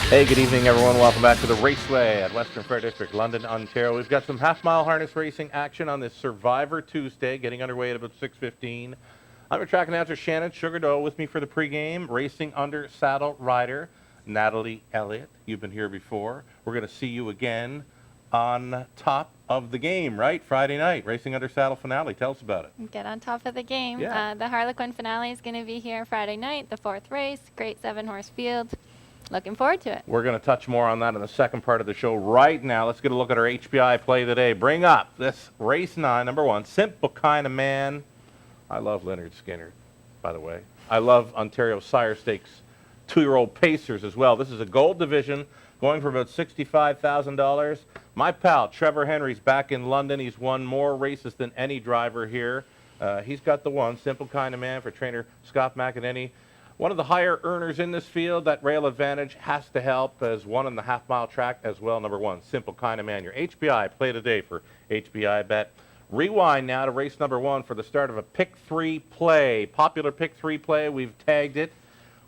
Hey, good evening, everyone. Welcome back to the Raceway at Western Fair District, London, Ontario. We've got some half-mile harness racing action on this Survivor Tuesday, getting underway at about 6:15. I'm your track announcer, Shannon. Doyle with me for the pregame. Racing under saddle rider, Natalie Elliott. You've been here before. We're going to see you again on top of the game, right? Friday night, Racing under saddle finale. Tell us about it. Get on top of the game. Yeah. The Harlequin finale is going to be here Friday night, the fourth race. Great 7-horse field. Looking forward to it. We're going to touch more on that in the second part of the show. Right now, let's get a look at our HPI play of the day. Bring up this race 9, number 1, Simple Kind of Man. I love Leonard Skinner, by the way. I love Ontario Sire Stakes 2-year-old Pacers as well. This is a gold division going for about $65,000. My pal, Trevor Henry's back in London. He's won more races than any driver here. He's got the one, Simple Kind of Man, for trainer Scott McEnany. One of the higher earners in this field. That rail advantage has to help, as one on the half-mile track as well. Number 1, Simple Kind of Man. Your HBI play today for HBI bet. Rewind now to race number 1 for the start of a pick 3 play. Popular pick 3 play. We've tagged it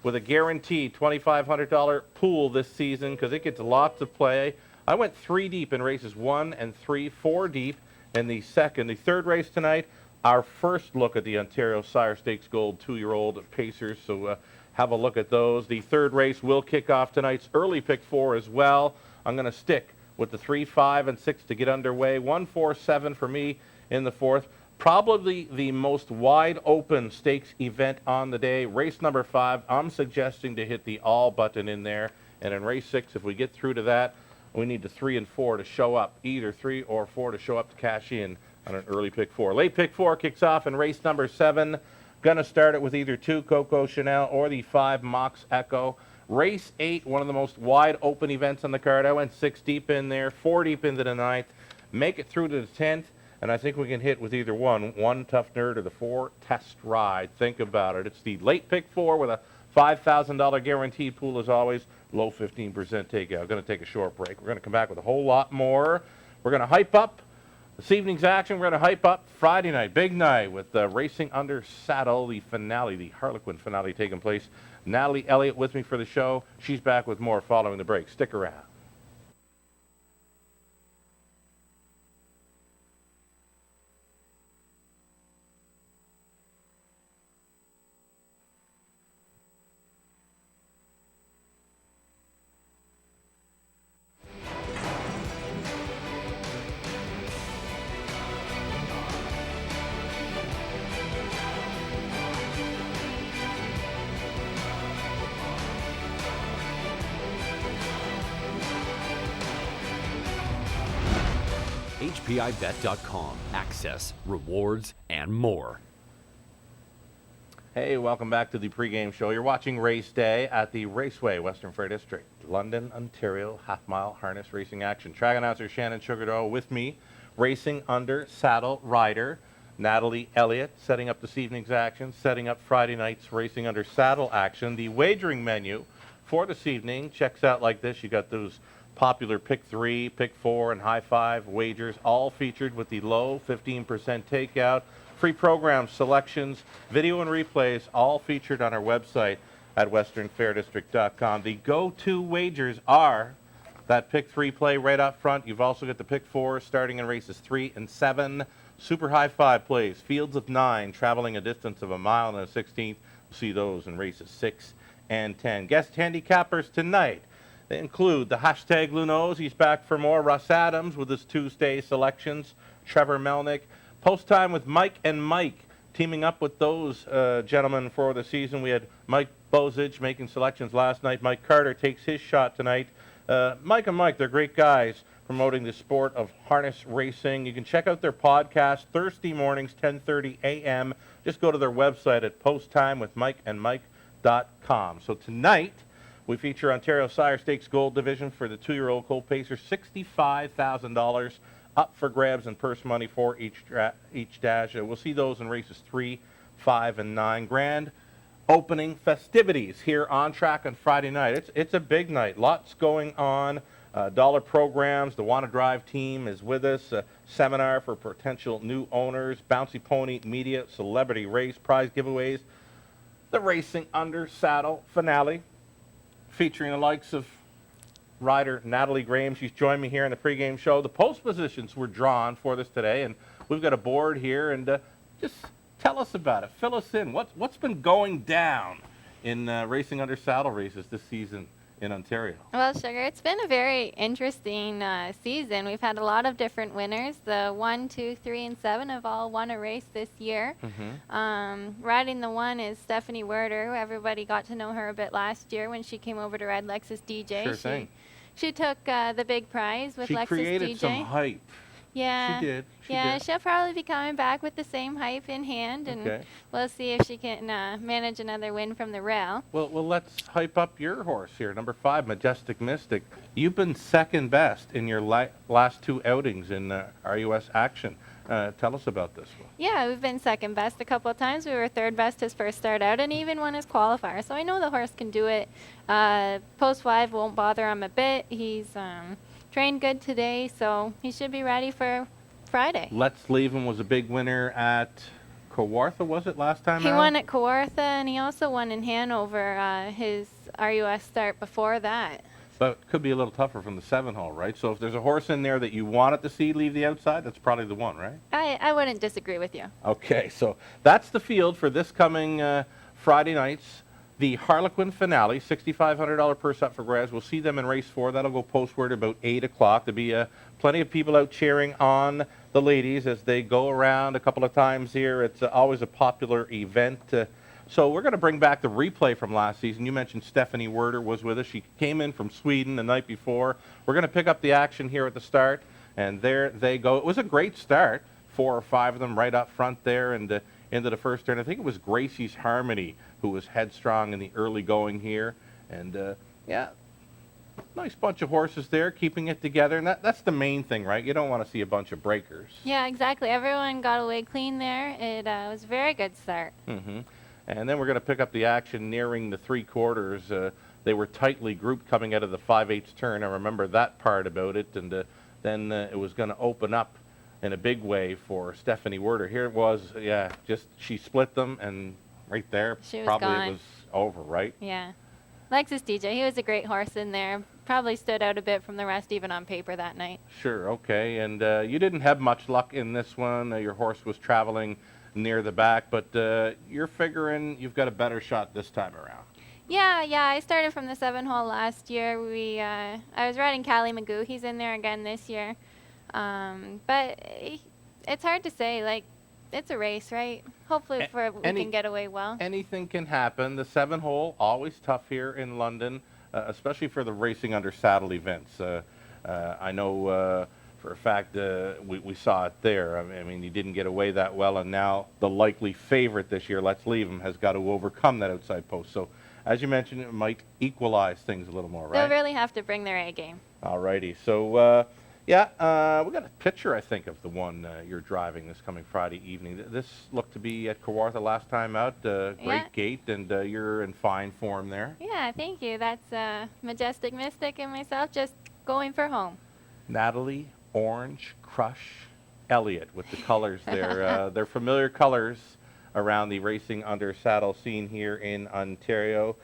with a guaranteed $2,500 pool this season because it gets lots of play. I went 3 deep in races 1 and 3, 4 deep in the second. The third race tonight, our first look at the Ontario Sire Stakes Gold 2-year-old Pacers, so have a look at those. The third race will kick off tonight's early pick 4 as well. I'm going to stick with the 3, 5, and 6 to get underway. 1, 4, 7 for me in the fourth. Probably the most wide-open stakes event on the day. Race number 5, I'm suggesting to hit the all button in there. And in race 6, if we get through to that, we need the 3 and 4 to show up, either 3 or 4 to show up to cash in on an early pick 4. Late pick 4 kicks off in race number 7. Going to start it with either 2, Coco Chanel, or the 5, Mox Echo. Race 8, one of the most wide open events on the card. I went 6 deep in there, 4 deep into the 9th. Make it through to the 10th, and I think we can hit with either one Tough Nerd or the 4 Test Ride. Think about it. It's the late pick 4 with a $5,000 guaranteed pool as always. Low 15% takeout. Going to take a short break. We're going to come back with a whole lot more. We're going to hype up this evening's action. We're going to hype up Friday night, big night, with Racing Under Saddle, the finale, the Harlequin finale taking place. Natalie Elliott with me for the show. She's back with more following the break. Stick around. HPIBet.com. Access, rewards, and more. Hey, welcome back to the pregame show. You're watching Race Day at the Raceway, Western Fair District, London, Ontario, half-mile harness racing action. Track announcer Shannon Doyle with me. Racing under saddle rider Natalie Elliott, setting up this evening's action, setting up Friday night's Racing under saddle action. The wagering menu for this evening checks out like this. You got those popular pick 3, pick 4, and high 5 wagers, all featured with the low 15% takeout. Free programs, selections, video and replays, all featured on our website at westernfairdistrict.com. The go-to wagers are that pick 3 play right up front. You've also got the pick 4 starting in races 3 and 7. Super high 5 plays, fields of 9, traveling a distance of a mile and a 16th. We'll see those in races 6 and 10. Guest handicappers tonight. They include the hashtag Lunos. He's back for more. Russ Adams with his Tuesday selections. Trevor Melnick. Post time with Mike and Mike, teaming up with those gentlemen for the season. We had Mike Bozich making selections last night. Mike Carter takes his shot tonight. Mike and Mike, they're great guys promoting the sport of harness racing. You can check out their podcast Thursday mornings, 10:30 a.m. Just go to their website at posttimewithmikeandmike.com. So tonight, we feature Ontario Sire Stakes Gold Division for the 2-year-old Colt Pacer, $65,000 up for grabs and purse money for each dash. We'll see those in races 3, 5, and 9. Grand opening festivities here on track on Friday night. It's a big night. Lots going on. Dollar programs. The Wanna Drive team is with us. A seminar for potential new owners. Bouncy Pony Media, celebrity race, prize giveaways. The Racing Under Saddle finale, featuring the likes of rider Natalie Graham. She's joined me here in the pregame show. The post positions were drawn for this today, and we've got a board here. And just tell us about it. Fill us in. What's been going down in racing under saddle races this season in Ontario? Well, Sugar, it's been a very interesting season. We've had a lot of different winners. The 1, 2, 3, and 7 have all won a race this year. Riding the 1 is Stephanie Werder, who everybody got to know her a bit last year when she came over to ride Lexus DJ. Sure thing. She took the big prize with She Lexus created DJ. some hype. Yeah. She did. Yeah, she'll probably be coming back with the same hype in hand, and Okay. we'll see if she can manage another win from the rail. Well, let's hype up your horse here, number 5, Majestic Mystic. You've been second best in your last 2 outings in RUS action. Tell us about this one. Yeah, we've been second best a couple of times. We were third best his first start out, and even won his qualifier. So I know the horse can do it. Post 5 won't bother him a bit. He's trained good today, so he should be ready for Friday. Let's Leave Him was a big winner at Kawartha, was it, last time He out? won at Kawartha, and he also won in Hanover, his RUS start before that. But it could be a little tougher from the 7-hole, right? So if there's a horse in there that you wanted to see leave the outside, that's probably the one, right? I wouldn't disagree with you. Okay, so that's the field for this coming Friday nights. The Harlequin finale, $6,500 purse up for grabs. We'll see them in race 4. That'll go postward about 8 o'clock. There'll be plenty of people out cheering on the ladies as they go around a couple of times here. It's always a popular event. So we're going to bring back the replay from last season. You mentioned Stephanie Werder was with us. She came in from Sweden the night before. We're going to pick up the action here at the start, and there they go. It was a great start, 4 or 5 of them right up front there, and into the first turn. I think it was Gracie's Harmony who was headstrong in the early going here. And, yeah, nice bunch of horses there, keeping it together. And that's the main thing, right? You don't want to see a bunch of breakers. Yeah, exactly. Everyone got away clean there. It was a very good start. And then we're going to pick up the action nearing the 3/4. They were tightly grouped coming out of the 5/8 turn. I remember that part about it. And then it was going to open up in a big way for Stephanie Werder. Here it was, yeah, just she split them, and right there, She was probably gone. it was over, right? Yeah. Lexus DJ, he was a great horse in there. Probably stood out a bit from the rest even on paper that night. Sure, okay. And you didn't have much luck in this one. Your horse was traveling near the back, but you're figuring you've got a better shot this time around. Yeah, I started from the 7-hole last year. I was riding Callie Magoo. He's in there again this year. But it's hard to say. Like, it's a race, right? Hopefully we can get away well. Anything can happen. The 7-hole, always tough here in London, especially for the racing under saddle events. I know for a fact we saw it there. I mean, you didn't get away that well, and now the likely favorite this year, Let's Leave Him, has got to overcome that outside post. So, as you mentioned, it might equalize things a little more, right? They'll really have to bring their A game. All righty. So, yeah, we got a picture, I think, of the one you're driving this coming Friday evening. This looked to be at Kawartha last time out. Great gate, and you're in fine form there. Yeah, thank you. That's Majestic Mystic and myself just going for home. Natalie Orange Crush Elliott with the colors there. They're familiar colors around the racing under saddle scene here in Ontario.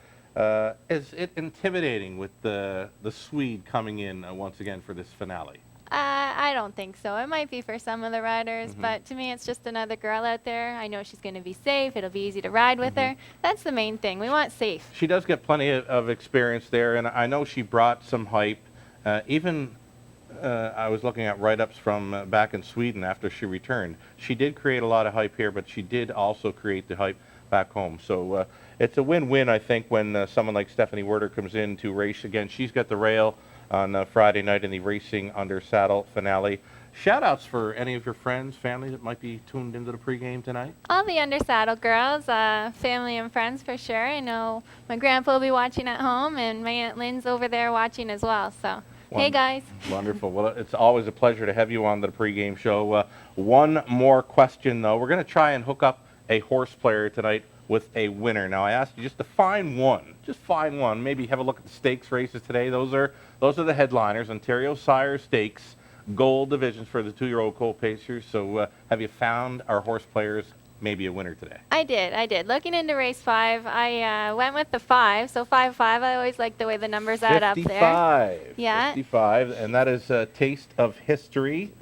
Is it intimidating with the Swede coming in once again for this finale? I don't think so. It might be for some of the riders, but to me, it's just another girl out there. I know she's going to be safe. It'll be easy to ride with her. That's the main thing. We want safe. She does get plenty of experience there, and I know she brought some hype. I was looking at write-ups from back in Sweden after she returned. She did create a lot of hype here, but she did also create the hype back home. So it's a win-win, I think, when someone like Stephanie Werder comes in to race again. She's got the rail on Friday night in the racing under saddle finale. Shout-outs for any of your friends, family that might be tuned into the pregame tonight? All the under saddle girls, family and friends for sure. I know my grandpa will be watching at home, and my Aunt Lynn's over there watching as well. So, hey guys. Wonderful. Well, it's always a pleasure to have you on the pregame show. One more question, though. We're going to try and hook up a horse player tonight with a winner. Now, I asked you just to find one. Just find one. Maybe have a look at the stakes races today. Those are the headliners. Ontario Sire Stakes, gold divisions for the 2-year-old colt pacers. So have you found our horse players maybe a winner today. I did. Looking into race 5, I went with the 5. So 5-5. I always like the way the numbers add up there. 55. Yeah. 55, and that is Taste of History,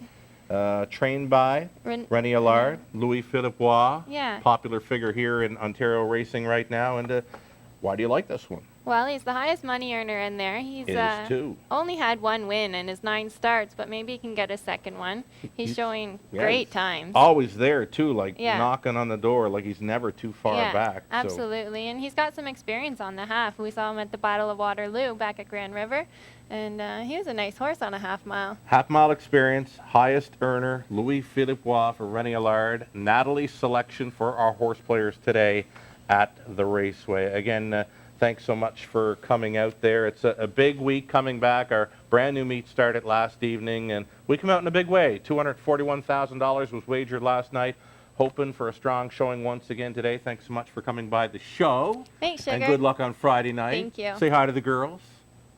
trained by René Allard, Louis Philippe Roy, Yeah. popular figure here in Ontario racing right now. And why do you like this one? Well, he's the highest money earner in there. He's It is too. only had 1 win in his 9 starts, but maybe he can get a second one. He's showing great he's times. Always there too, like Yeah. knocking on the door, like he's never too far Yeah, back. So. absolutely. And he's got some experience on the half. We saw him at the Battle of Waterloo back at Grand River, and he was a nice horse on a half mile. Half-mile experience, highest earner, Louis Philippe Roy for René Allard. Natalie's selection for our horse players today at the Raceway. Again, thanks so much for coming out there. It's a big week coming back. Our brand new meet started last evening, and we come out in a big way. $241,000 was wagered last night. Hoping for a strong showing once again today. Thanks so much for coming by the show. Thanks, Sugar. And good luck on Friday night. Thank you. Say hi to the girls.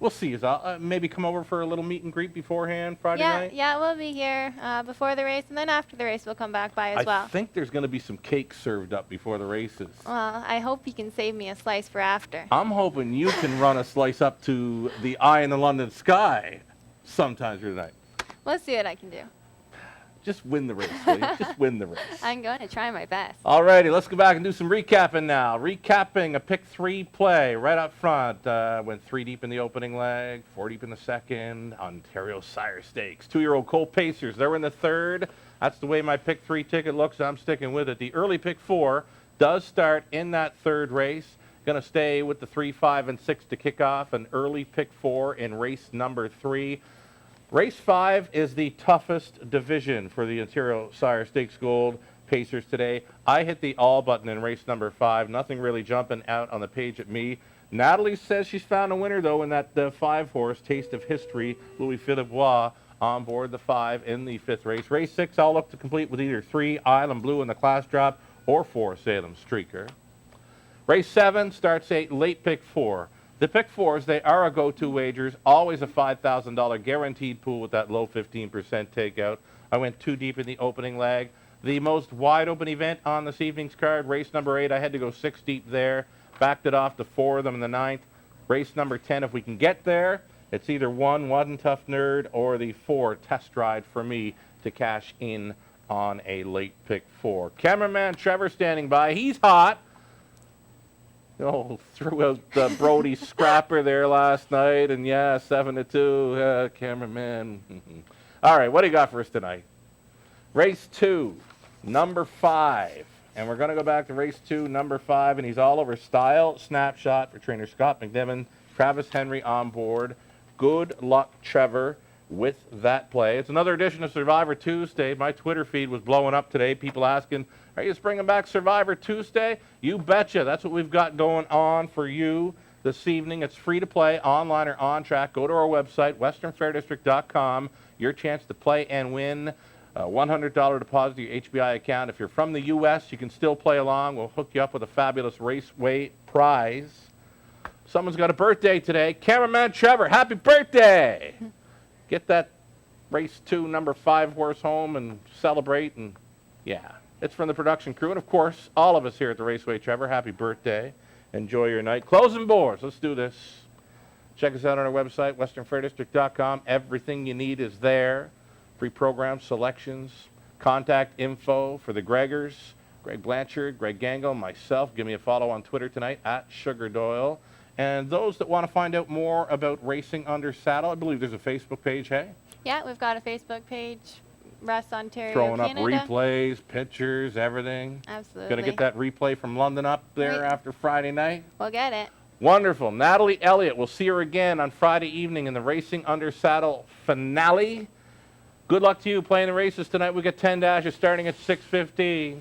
We'll see you. Maybe come over for a little meet and greet beforehand Friday night. Yeah, we'll be here before the race, and then after the race we'll come back by as well. I think there's going to be some cake served up before the races. Well, I hope you can save me a slice for after. I'm hoping you can run a slice up to the Eye in the London Sky sometime through the night. We'll see what I can do. Just win the race, will you? Just win the race. I'm going to try my best. Alrighty, let's go back and do some recapping now. Recapping a pick 3 play right up front. Went 3 deep in the opening leg, 4 deep in the second. Ontario Sire Stakes. 2-year-old Coal Pacers, they're in the third. That's the way my pick 3 ticket looks. I'm sticking with it. The early pick 4 does start in that third race. Going to stay with the 3, 5, and 6 to kick off. An early pick 4 in race number 3. Race 5 is the toughest division for the Ontario Sire Stakes Gold Pacers today. I hit the all button in race number 5. Nothing really jumping out on the page at me. Natalie says she's found a winner, though, in that 5-horse Taste of History, Louis Philippe Roy, on board the 5 in the 5th race. Race 6, I'll look to complete with either 3 Island Blue in the class drop or 4 Salem Streaker. Race 7 starts a late pick 4. The pick 4s, they are a go-to wagers, always a $5,000 guaranteed pool with that low 15% takeout. I went 2 deep in the opening leg. The most wide-open event on this evening's card, race number 8, I had to go 6 deep there. Backed it off to 4 of them in the 9th. Race number 10, if we can get there, it's either 1 Tough Nerd, or the 4 Test Ride for me to cash in on a late pick 4. Cameraman Trevor standing by. He's hot. Oh, threw out Brody Scrapper there last night, and yeah, 7-2, cameraman. All right, what do you got for us tonight? Race 2, number 5, and we're going to go back to race 2, number 5, and he's all over Style Snapshot for trainer Scott McNiven, Travis Henry on board. Good luck, Trevor, with that play. It's another edition of Survivor Tuesday. My Twitter feed was blowing up today. People asking, are you just bringing back Survivor Tuesday? You betcha. That's what we've got going on for you this evening. It's free to play, online or on track. Go to our website, westernfairdistrict.com. Your chance to play and win. $100 deposit to your HBI account. If you're from the U.S., you can still play along. We'll hook you up with a fabulous Raceway prize. Someone's got a birthday today. Cameraman Trevor, happy birthday! Get that race 2, number 5 horse home and celebrate. And yeah, it's from the production crew. And of course, all of us here at the Raceway. Trevor, happy birthday. Enjoy your night. Closing boards. Let's do this. Check us out on our website, westernfairdistrict.com. Everything you need is there. Free programs, selections, contact info for the Gregors, Greg Blanchard, Greg Gangle, myself. Give me a follow on Twitter tonight, @SugarDoyle. And those that want to find out more about racing under saddle, I believe there's a Facebook page, hey? Yeah, we've got a Facebook page, Russ Ontario, Throwing Canada. up replays, pictures, everything. Absolutely. Going to get that replay from London up there after Friday night. We'll get it. Wonderful. Natalie Elliott, we'll see her again on Friday evening in the Racing Under Saddle finale. Good luck to you playing the races tonight. We got 10 dashes starting at 6:15.